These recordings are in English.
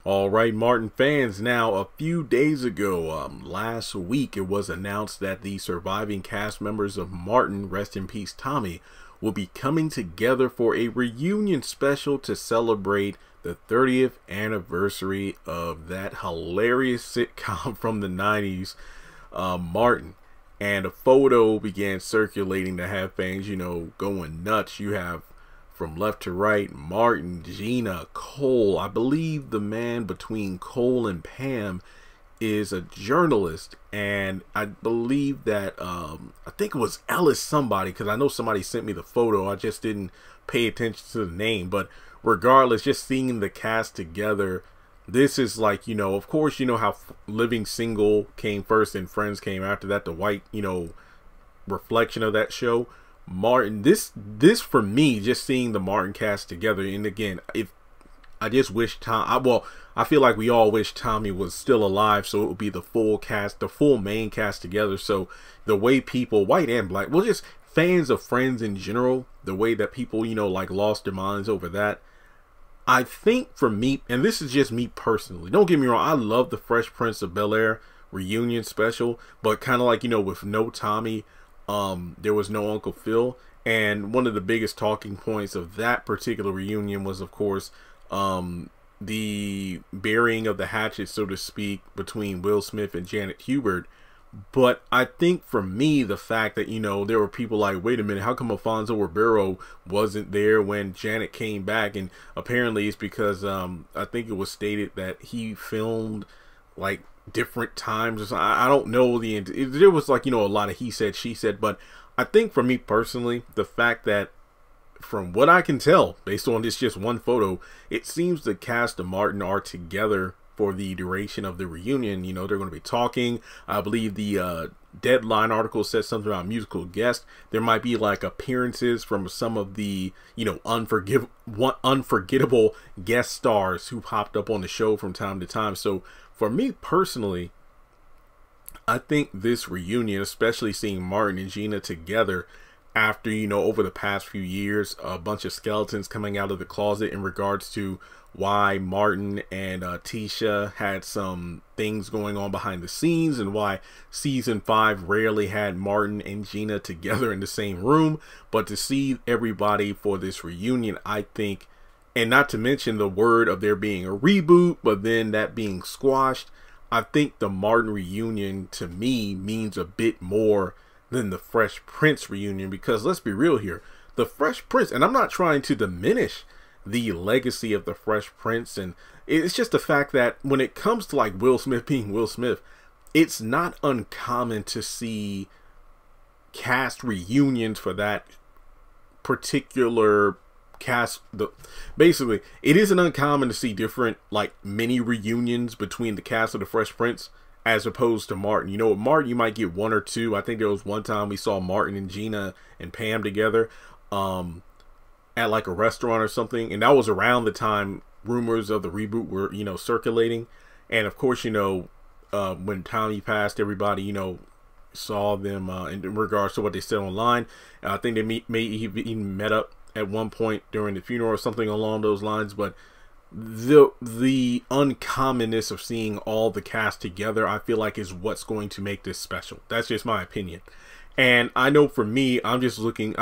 All right, Martin fans. Now, a few days ago, last week, it was announced that the surviving cast members of Martin, rest in peace, Tommy, will be coming together for a reunion special to celebrate the 30th anniversary of that hilarious sitcom from the 90s, Martin. And a photo began circulating to have fans, going nuts. You have from left to right, Martin, Gina, Cole. I believe the man between Cole and Pam is a journalist, and I believe that I think it was Ellis somebody, because I know somebody sent me the photo. I just didn't pay attention to the name. But regardless, just seeing the cast together, this is like, of course, how Living Single came first and Friends came after that, the white, reflection of that show. Martin, this for me, just seeing the Martin cast together, and again, if I just wish I feel like we all wish Tommy was still alive, so it would be the full cast, the full main cast together. So the way people, white and black, well, just fans of Friends in general, the way that people, like lost their minds over that. I think for me, and this is just me personally, don't get me wrong, I love the Fresh Prince of Bel-Air reunion special, but kind of like, with no Tommy, there was no Uncle Phil. And one of the biggest talking points of that particular reunion was, of course, the burying of the hatchet, so to speak, between Will Smith and Janet Hubert. But I think for me, the fact that, there were people like, wait a minute, how come Alfonso Ribeiro wasn't there when Janet came back? And apparently it's because I think it was stated that he filmed like different times or something. I don't know there was like, a lot of he said, she said. But I think for me personally, the fact that from what I can tell, based on this just one photo, it seems the cast of Martin are together for the duration of the reunion. They're going to be talking. I believe the Deadline article says something about musical guests. There might be like appearances from some of the, unforgettable guest stars who popped up on the show from time to time. So for me personally, I think this reunion, especially seeing Martin and Gina together after, over the past few years, a bunch of skeletons coming out of the closet in regards to why Martin and Tisha had some things going on behind the scenes, and why season 5 rarely had Martin and Gina together in the same room. But to see everybody for this reunion, I think, and not to mention the word of there being a reboot, but then that being squashed, I think the Martin reunion to me means a bit more than the Fresh Prince reunion. Because let's be real here, the Fresh Prince, and I'm not trying to diminish the legacy of the Fresh Prince, and it's just the fact that when it comes to like Will Smith being Will Smith, it's not uncommon to see cast reunions for that particular cast. Basically, it isn't uncommon to see different like mini reunions between the cast of the Fresh Prince as opposed to Martin. With Martin, you might get one or two. I think there was one time we saw Martin and Gina and Pam together at like a restaurant or something, and that was around the time rumors of the reboot were circulating. And of course, when Tommy passed, everybody saw them in regards to what they said online. I think they may even met up at one point during the funeral or something along those lines. But the uncommonness of seeing all the cast together, I feel like, is what's going to make this special. That's just my opinion. And I know for me, I'm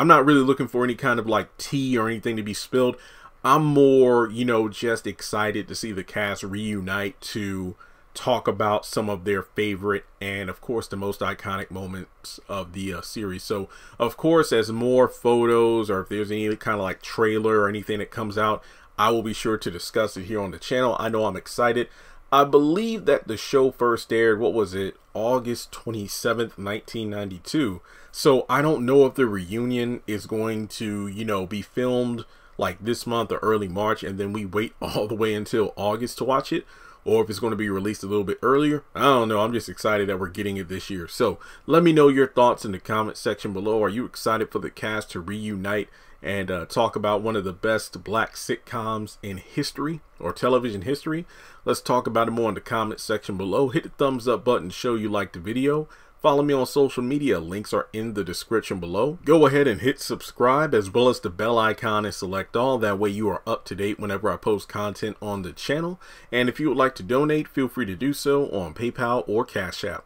not really looking for any kind of like tea or anything to be spilled. I'm more, just excited to see the cast reunite to talk about some of their favorite and, of course, the most iconic moments of the series. So, of course, as more photos, or if there's any kind of like trailer or anything that comes out, I will be sure to discuss it here on the channel. I know I'm excited. I believe that the show first aired, what was it, August 27th, 1992. So I don't know if the reunion is going to, be filmed like this month or early March, and then we wait all the way until August to watch it, or if it's going to be released a little bit earlier. I don't know. I'm just excited that we're getting it this year. So let me know your thoughts in the comment section below. Are you excited for the cast to reunite and talk about one of the best black sitcoms in history, or television history? Let's talk about it more in the comment section below. Hit the thumbs up button to show you like the video. Follow me on social media. Links are in the description below. Go ahead and hit subscribe as well as the bell icon and select all. That way you are up to date whenever I post content on the channel. And if you would like to donate, feel free to do so on PayPal or Cash App.